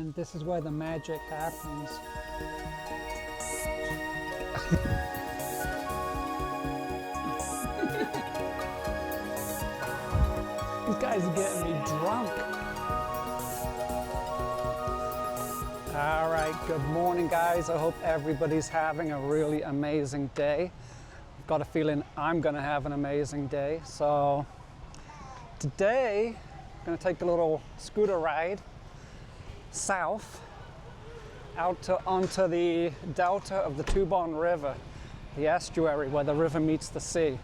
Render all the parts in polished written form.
and this is where the magic happens. These guys are getting me drunk. All right, good morning, guys. I hope everybody's having a really amazing day. I've got a feeling I'm gonna have an amazing day. So today, I'm gonna take a little scooter ride south onto the delta of the Tubon River, the estuary where the river meets the sea.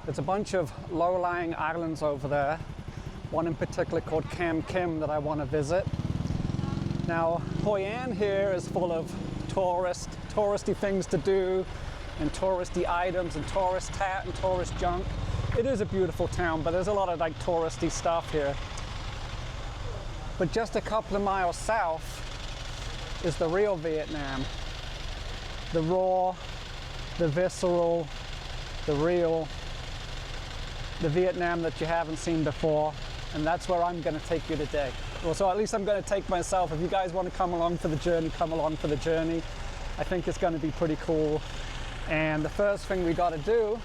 There's a bunch of low-lying islands over there, one in particular called Cam Kim that I want to visit. Now, Hoi An here is full of touristy things to do, and touristy items, and tourist tat and tourist junk. It is a beautiful town, but there's a lot of like touristy stuff here. But just a couple of miles south is the real Vietnam. The raw, the visceral, the real, the Vietnam that you haven't seen before. And that's where I'm gonna take you today. Well, so at least I'm gonna take myself. If you guys wanna come along for the journey, come along for the journey. I think it's gonna be pretty cool. And the first thing we gotta do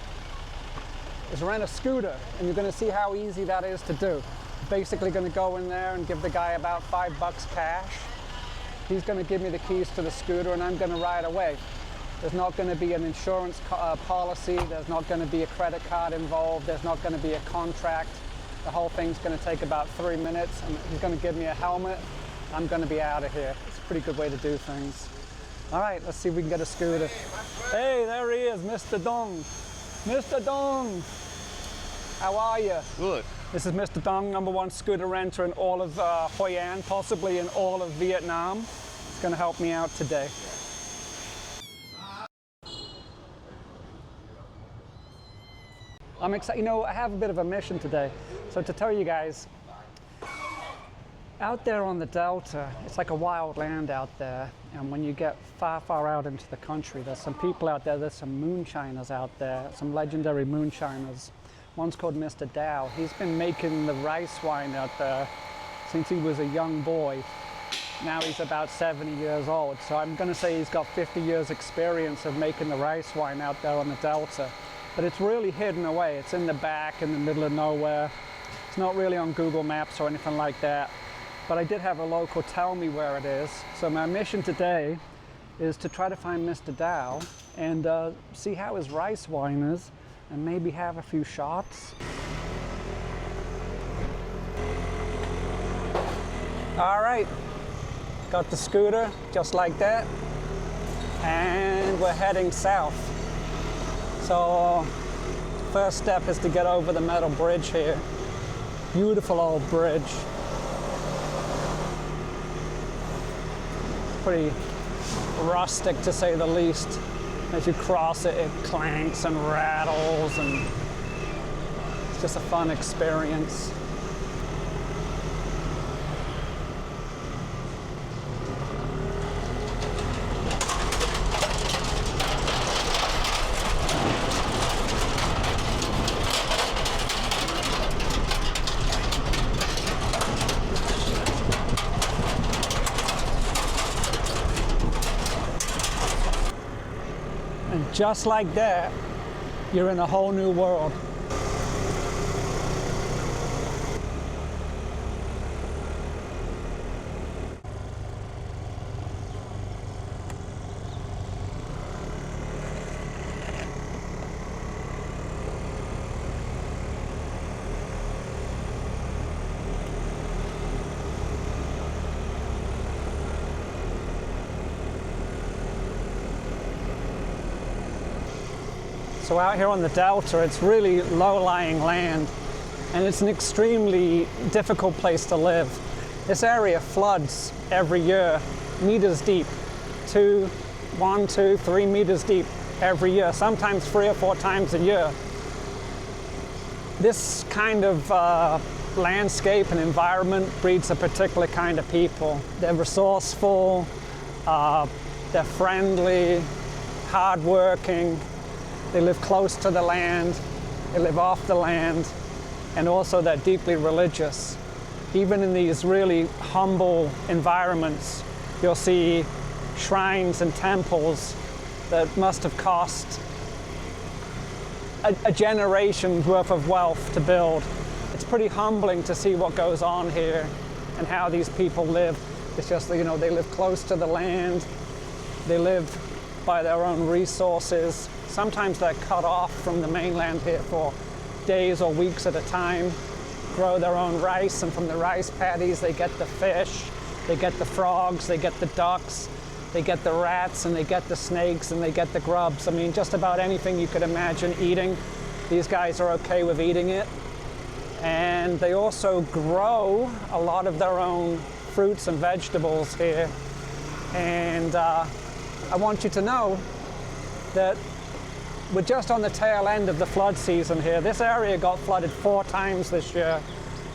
is rent a scooter. And you're gonna see how easy that is to do. Basically gonna go in there and give the guy about $5 cash. He's gonna give me the keys to the scooter and I'm gonna ride away. There's not gonna be an insurance policy. There's not gonna be a credit card involved. There's not gonna be a contract. The whole thing's gonna take about 3 minutes and he's gonna give me a helmet. I'm gonna be out of here. It's a pretty good way to do things. All right, let's see if we can get a scooter. Hey, there he is, Mr. Dong. Mr. Dong, how are you? Good. This is Mr. Dong, #1 scooter renter in all of Hoi An, possibly in all of Vietnam. It's gonna help me out today. I'm excited. You know, I have a bit of a mission today. So to tell you guys, out there on the Delta, it's like a wild land out there. And when you get far, far out into the country, there's some people out there, there's some moonshiners out there, some legendary moonshiners. One's called Mr. Dow. He's been making the rice wine out there since he was a young boy. Now he's about 70 years old. So I'm gonna say he's got 50 years experience of making the rice wine out there on the Delta. But it's really hidden away. It's in the back, in the middle of nowhere. It's not really on Google Maps or anything like that. But I did have a local tell me where it is. So my mission today is to try to find Mr. Dow and see how his rice wine is and maybe have a few shots. All right, got the scooter just like that. And we're heading south. So first step is to get over the metal bridge here. Beautiful old bridge. Pretty rustic to say the least. As you cross it, it clanks and rattles and it's just a fun experience. And just like that, you're in a whole new world. So out here on the Delta, it's really low-lying land, and it's an extremely difficult place to live. This area floods every year, meters deep, 1, 2, 3 meters deep every year, sometimes 3 or 4 times a year. This kind of landscape and environment breeds a particular kind of people. They're resourceful, they're friendly, hardworking. They live close to the land, they live off the land, and also they're deeply religious. even in these really humble environments, you'll see shrines and temples that must have cost a generation's worth of wealth to build. It's pretty humbling to see what goes on here and how these people live. It's just, you know, they live close to the land, they live by their own resources. Sometimes they're cut off from the mainland here for days or weeks at a time, grow their own rice, and from the rice paddies they get the fish, they get the frogs, they get the ducks, they get the rats, and they get the snakes, and they get the grubs. I mean, just about anything you could imagine eating, these guys are okay with eating it. And they also grow a lot of their own fruits and vegetables here. And I want you to know that we're just on the tail end of the flood season here. This area got flooded 4 times this year,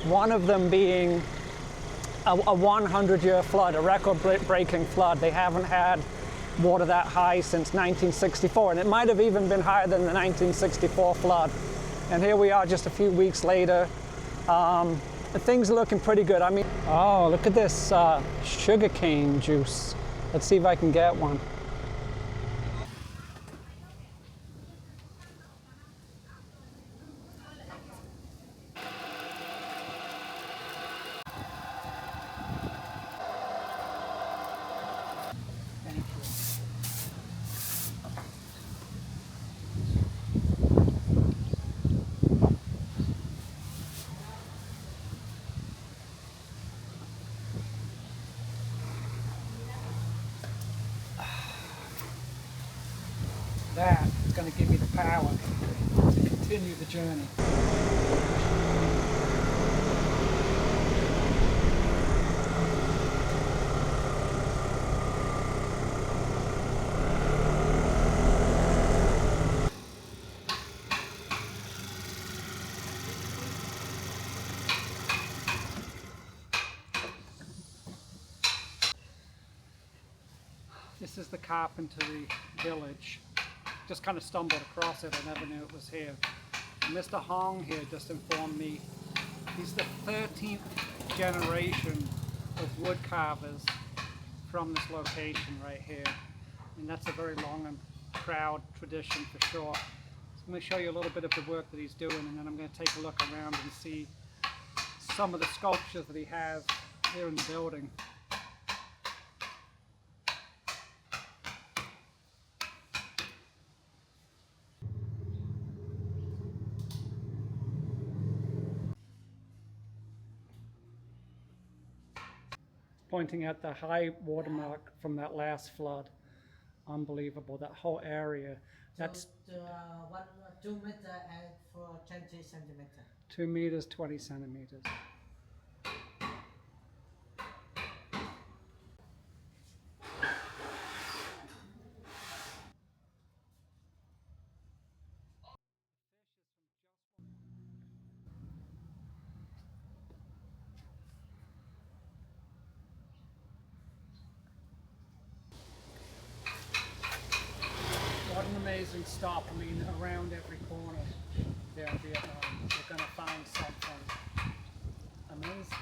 one of them being a 100-year flood, a record-breaking flood. They haven't had water that high since 1964, and it might have even been higher than the 1964 flood. And here we are just a few weeks later. Things are looking pretty good. I mean, oh, look at this sugarcane juice. Let's see if I can get one. That is going to give you the power to continue the journey. This is the Carpenter village. Just kind of stumbled across it. I never knew it was here. Mr. Hong here just informed me he's the 13th generation of wood carvers from this location right here. And that's a very long and proud tradition for sure. So I'm going to show you a little bit of the work that he's doing, and then I'm going to take a look around and see some of the sculptures that he has here in the building. Pointing at the high watermark from that last flood. Unbelievable, that whole area. That's 2 meters and for 20 centimeters. 2 meters, 20 centimeters. What an amazing stop. I mean, around every corner there in Vietnam, you're going to find something amazing.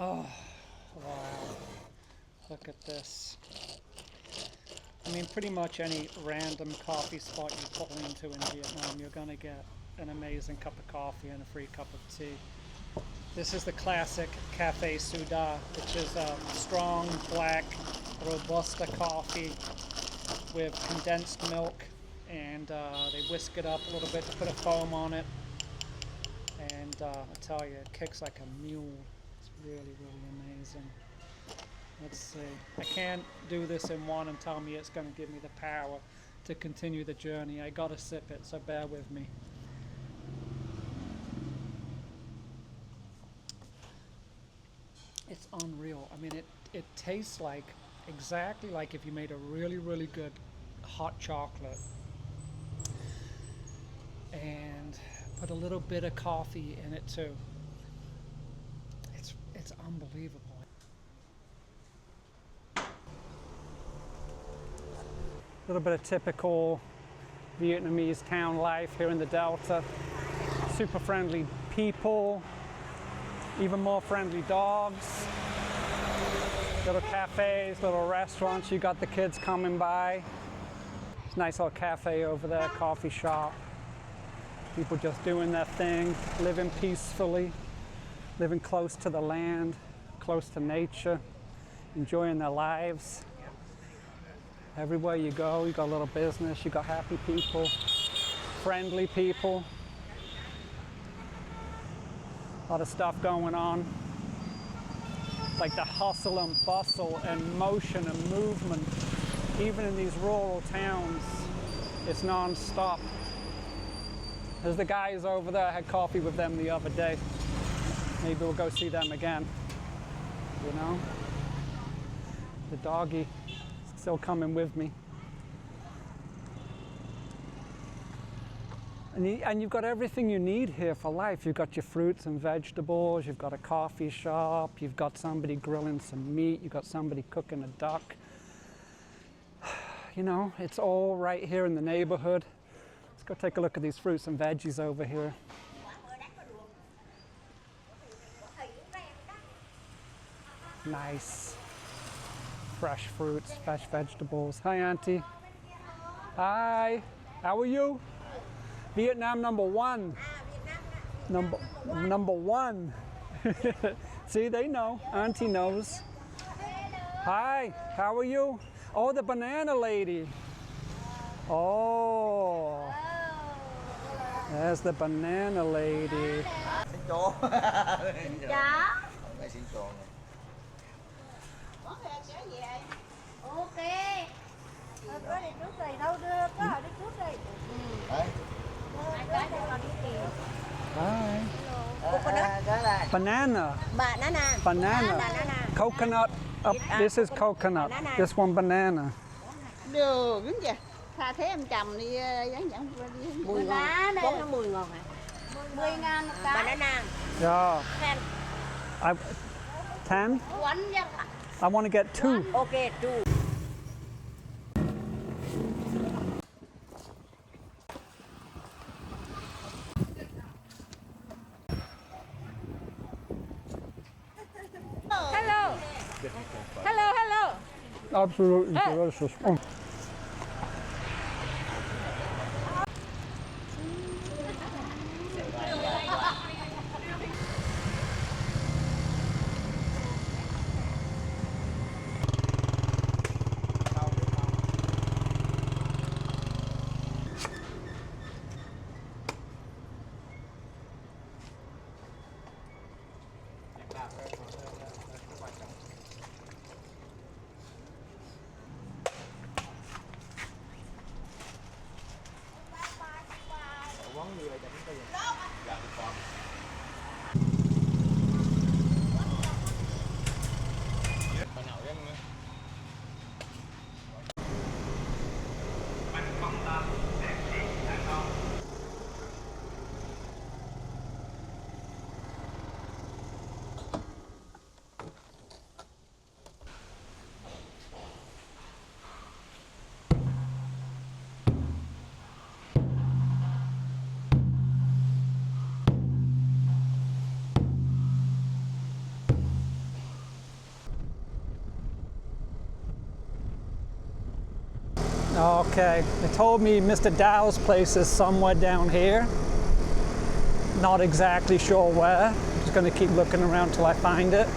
Oh, wow. Look at this. I mean, pretty much any random coffee spot you pull into in Vietnam, you're going to get an amazing cup of coffee and a free cup of tea. This is the classic Cafe Suda, which is a strong, black, Robusta coffee with condensed milk, and they whisk it up a little bit to put a foam on it. And I tell you, it kicks like a mule. It's really, really amazing. Let's see. I can't do this in one and tell me it's going to give me the power to continue the journey. I gotta sip it, so bear with me. It's unreal. I mean, it tastes like exactly like if you made a really, really good hot chocolate and put a little bit of coffee in it too. It's unbelievable. A little bit of typical Vietnamese town life here in the Delta. Super friendly people, even more friendly dogs. Little cafes, little restaurants. You got the kids coming by. It's a nice little cafe over there, coffee shop. People just doing their thing, living peacefully, living close to the land, close to nature, enjoying their lives. Everywhere you go, you got a little business, you got happy people, friendly people. A lot of stuff going on. Like the hustle and bustle and motion and movement. Even in these rural towns, it's non-stop. There's the guys over there, I had coffee with them the other day. Maybe we'll go see them again, you know? The doggy is still coming with me. And you've got everything you need here for life. You've got your fruits and vegetables, you've got a coffee shop, you've got somebody grilling some meat, you've got somebody cooking a duck. You know, it's all right here in the neighborhood. Let's go take a look at these fruits and veggies over here. Nice. Fresh fruits, fresh vegetables. Hi, Auntie. Hi. How are you? Vietnam #1. Number one. See, they know. Auntie knows. Hi. How are you? Oh, the banana lady. Oh. There's the banana lady. Ok. Có đi trước đây đâu đưa, có hỏi đi trước đây. Hi. Coconut. Banana. Banana. Banana. Coconut. This is coconut. This one banana. Được, đúng chưa? Tha thế em chồng đi dẫn dẫn đi. 10 ngàn. Có 10 ngàn hả? 10.000 một cái. Banana. Yeah. 10. 10? One dân. I want to get 2. Okay, 2. Hello. Hello, hello. Absolutely delicious. Oh. Okay, they told me Mr. Dow's place is somewhere down here. Not exactly sure where. I'm just going to keep looking around till I find it.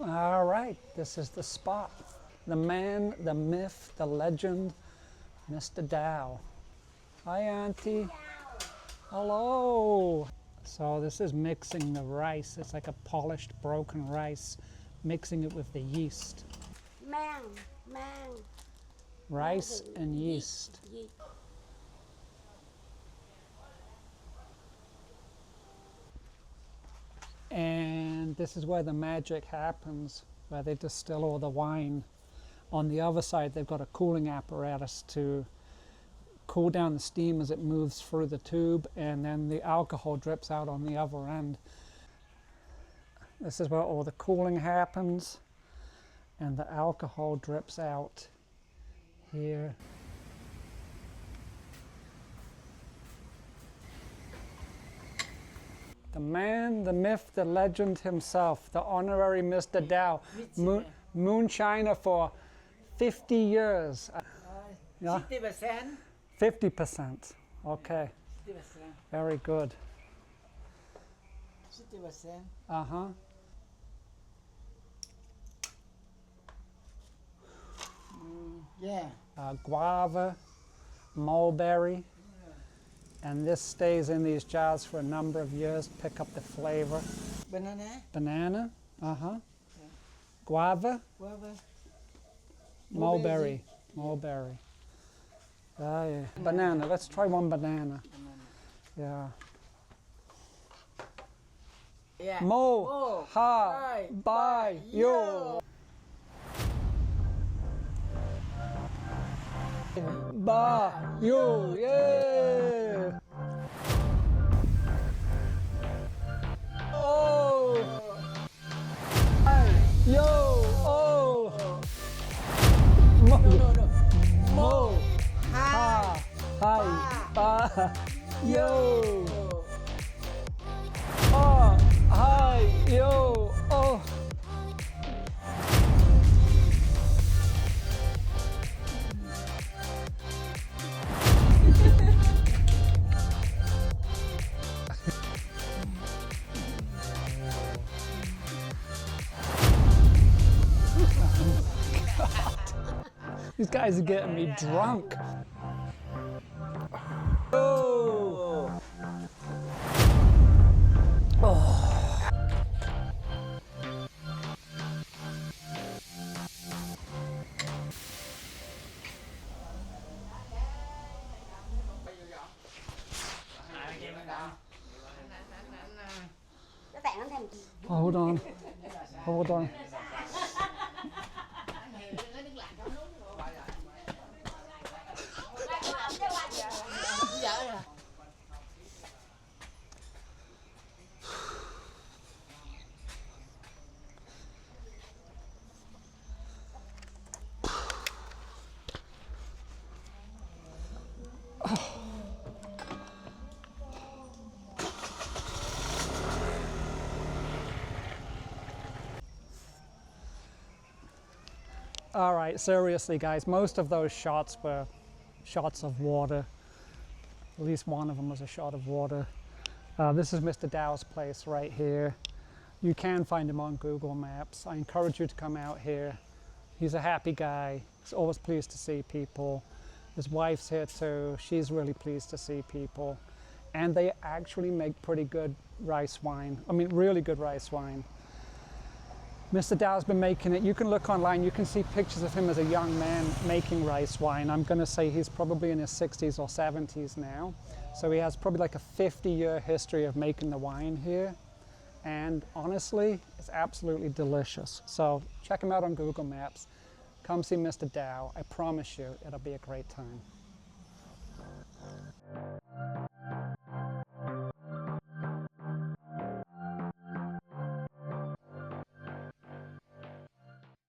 All right, this is the spot. The man, the myth, the legend, Mr. Dow. Hi, Auntie. Hello. So this is mixing the rice. It's like a polished, broken rice, mixing it with the yeast. Mang. Rice and yeast. And this is where the magic happens, where they distill all the wine. On the other side, they've got a cooling apparatus to cool down the steam as it moves through the tube, and then the alcohol drips out on the other end. This is where all the cooling happens, and the alcohol drips out here. The man, the myth, the legend himself, the honorary Mr. Dow, moonshiner for 50 years. Yeah? 50%. 50%. Okay. 50%. Very good. 50%. Uh-huh. Yeah. Guava, mulberry, and this stays in these jars for a number of years. Pick up the flavor. Banana. Banana, uh-huh. Guava, Guava. mulberry, mulberry. Ah, yeah. Banana. Let's try one banana. Yeah. Yeah. Mo, ha, bye, yo. Ba, yo, yeah. Oh, yo, oh. Mo, mo, ha, hi, ba, yo. Oh, hi, yo, oh. These guys are getting me drunk. Oh. Oh. Hold on. Hold on. All right, seriously guys, most of those shots were shots of water. At least one of them was a shot of water. This is Mr. Dow's place right here. You can find him on Google Maps. I encourage you to come out here. He's a happy guy. He's always pleased to see people. His wife's here too. She's really pleased to see people. And they actually make pretty good rice wine. I mean, really good rice wine. Mr. Dow's been making it. You can look online, you can see pictures of him as a young man making rice wine. I'm gonna say he's probably in his 60s or 70s now. So he has probably like a 50-year history of making the wine here. And honestly, it's absolutely delicious. So check him out on Google Maps. Come see Mr. Dow. I promise you, it'll be a great time.